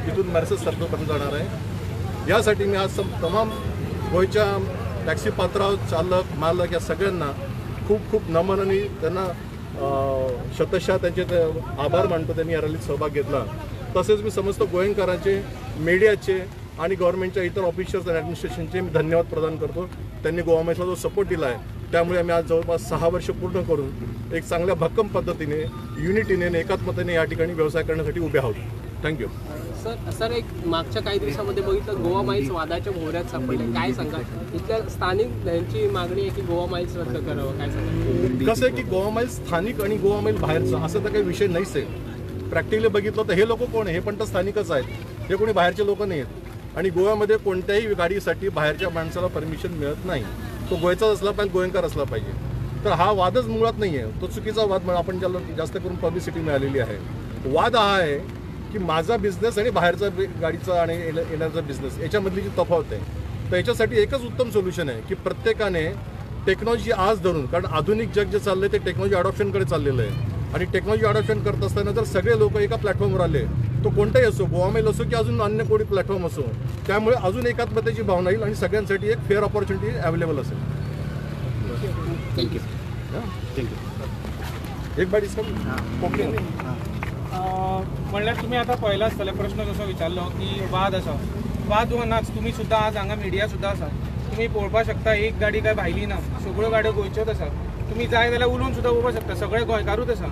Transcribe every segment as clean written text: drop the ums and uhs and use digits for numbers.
तिथून मॅरसेस सर्कलपर्यंत जाणार आहे। यासाठी मी आज तमाम गोयच्या टॅक्सी पात्र चालक मालक या सगळ्यांना खूप खूप नमन आणि त्यांना शतशः त्यांचे आभार मानतो त्यांनी या रॅलीत सहभाग घेतला। तसेच मी समस्त गोयंकारांचे, मीडियाचे आणि गव्हर्नमेंटच्या इतर ऑफिसर्स आणि ॲडमिनिस्ट्रेशनचे मी धन्यवाद प्रदान करतो। त्यांनी गोवा माईल्सला जो सपोर्ट दिला आहे त्यामुळे आम्ही आज जवळपास 6 वर्ष पूर्ण करून एक चांगल्या भक्कम पद्धतीने युनिटीने आणि एकात्मतेने या ठिकाणी व्यवसाय करण्यासाठी उभे आहोत। थँक्यू सर एक मागच्या काही दिवसामध्ये बघितलं गोवा माईल्स वादाच्या मोहऱ्यात सापडले, काय सांगा? इथल्या स्थानिक यांची मागणी आहे की गोवा माईल्स रद्द करावं, काय सांगा? कसं आहे की गोवा माईल्स स्थानिक आणि गोवा माईल बाहेरचा असं तर काही विषय नाहीच आहे। प्रॅक्टिकली बघितलं तर हे लोक कोण आहे? हे पण तर स्थानिकच आहेत, हे कोणी बाहेरचे लोक नाही आहेत। आणि गोव्यामध्ये कोणत्याही गाडीसाठी बाहेरच्या माणसाला परमिशन मिळत नाही। तो गोव्याचाच असला पाहिजे, गोयंकार असला पाहिजे। तर हा वादच मुळात नाही आहे, तो चुकीचा वाद आपण ज्याला जास्त करून पब्लिसिटी मिळालेली आहे। वाद हा आहे की माझा बिझनेस आणि बाहेरचा गाडीचा आणि येण्याचा बिझनेस याच्यामधली जी तफावत आहे। तर याच्यासाठी एकच उत्तम सोल्युशन आहे की प्रत्येकाने टेक्नॉलॉजी आज धरून, कारण आधुनिक जग जे चाललं ते टेक्नॉलॉजी अडॉप्शनकडे चाललेलं आहे आणि टेक्नॉलॉजी अडॉप्शन करत असताना जर सगळे लोक एका प्लॅटफॉर्मवर आले, तो कोणताही असो, गोवा मेल असो की अजून अन्य कोणी प्लॅटफॉर्म असो, त्यामुळे अजून एकात्मतेची भावना येईल आणि सगळ्यांसाठी एक फेअर ऑपॉर्च्युनिटी अवेलेबल असेल। Thank you thank you. एक बाईट म्हणल्यार तुम्ही आता पळयला आसतले प्रश्न जसो विचारलो की वाद आसा, वाद हो नाच। तुम्ही सुद्दां आज हांगा मिडिया सुद्दां आसा, तुम्ही पळोवपाक शकता एक गाडी काय भायली ना, सगळ्यो गाड्यो गोंयच्योच आसा। तुम्ही जाय जाल्यार उलोवन सुद्दां पळोवपाक शकता, सगळे गोंयकारूच आसा।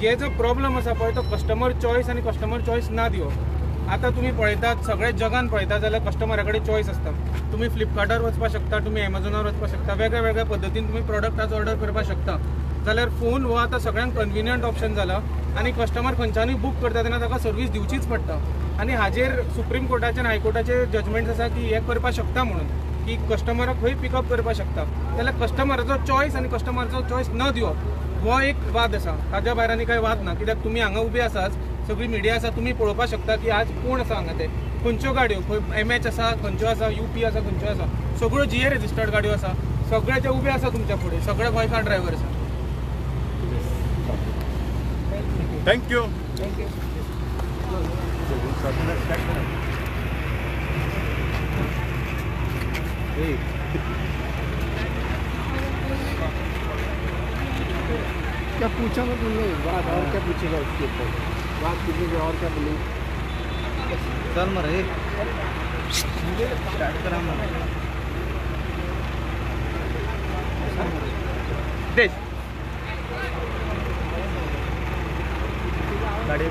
हे जो प्रॉब्लम आसा पळय तो कस्टमर चॉयस आनी कस्टमर चॉयस ना दिवप। आता तुम्ही पळयतात सगळे जगान पळयतात जाल्यार कस्टमरा कडेन चॉयस आसता। तुम्ही फ्लिपकार्टार वचपाक शकता, तुम्ही एमेझॉनार वचपाक शकता, वेगळ्या वेगळ्या पद्दतीन तुम्ही प्रॉडक्ट आज ऑर्डर करपाक शकता। जाल्यार फोन हो आतां सगळ्यांक कन्विनियंट ऑप्शन जाला आनी कस्टमर खंयच्यानूय बूक करता तेन्ना ताका सर्वीस दिवचीच पडटा। आनी हाजेर सुप्रीम कोर्टाचे आनी हायकोर्टाचे जजमेंट आसा की हे करपाक शकता म्हणून की कस्टमराक खंय पिकअप करपाक शकता। जाल्यार कस्टमराचो चॉयस आनी कस्टमराचो चॉयस न दिवप हो एक वाद आसा, ताज्या भायर आनी कांय वाद ना। कित्याक तुमी हांगा उबे आसात, सगळी मिडिया आसा, तुमी पळोवपाक शकता की आज कोण आसा हांगा ते, खंयच्यो गाडयो, खंय MH आसा, खंयच्यो आसा, UP आसा, खंयच्यो आसा, सगळ्यो GA रजिस्टर्ड गाडयो आसा, सगळे ते उबे आसा तुमच्या फुडें, सगळे गोंयकार ड्रायव्हर आसा। थँक्यू। क्या पूछा मैं तुमने बात और क्या पूछेगा उसके ऊपर बात कीजिए और क्या बोलूँ? चल मरे स्टार्ट करा देश गाड़ी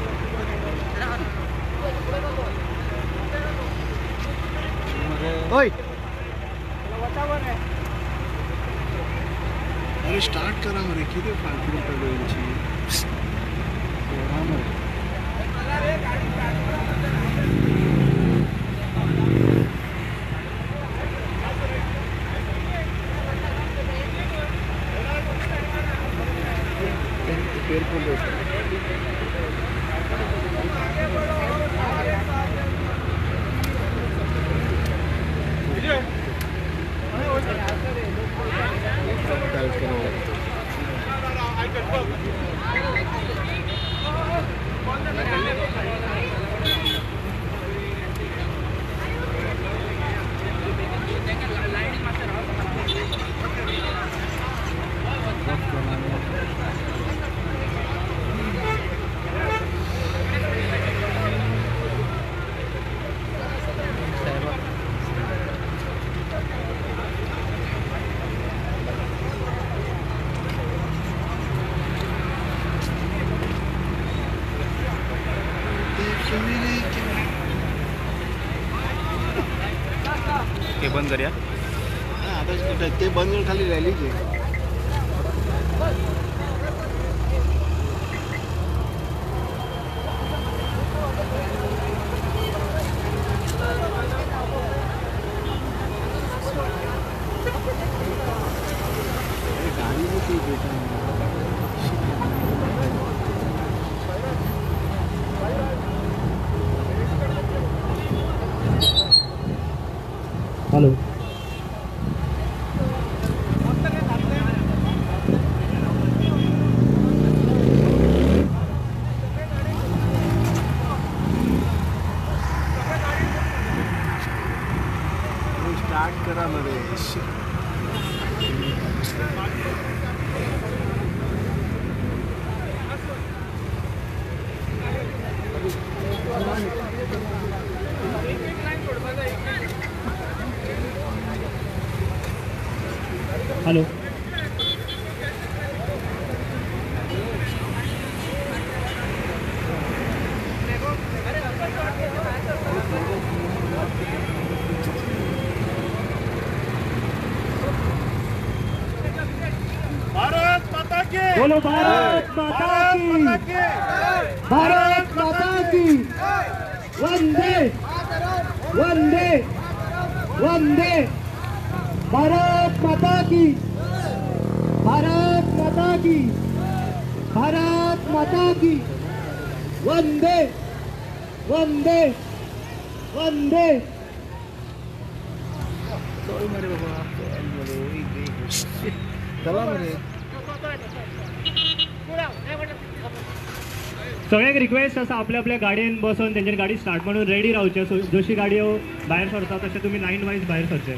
ओय अरे स्टार्ट करा मरे किती फालतू रुपये गोयची ते बंद करूया आता ते बंद खाली रॅलीचे हेलो हॅलो भारत माता की बोलो भारत माता की भारत माता की वंदे वंदे वंदे भारत माता की भारत माता की भारत माता की वंदे वंदे वंदे चला मरे सगळ्यांक रिक्वेस्ट आसा आपल्या आपल्या गाडयेन बसून तेंच्या गाडी स्टार्ट म्हणून रेडी रावचे जशी गाडयो भायर सरता तशें तुमी लायन वायज भायर सरचे.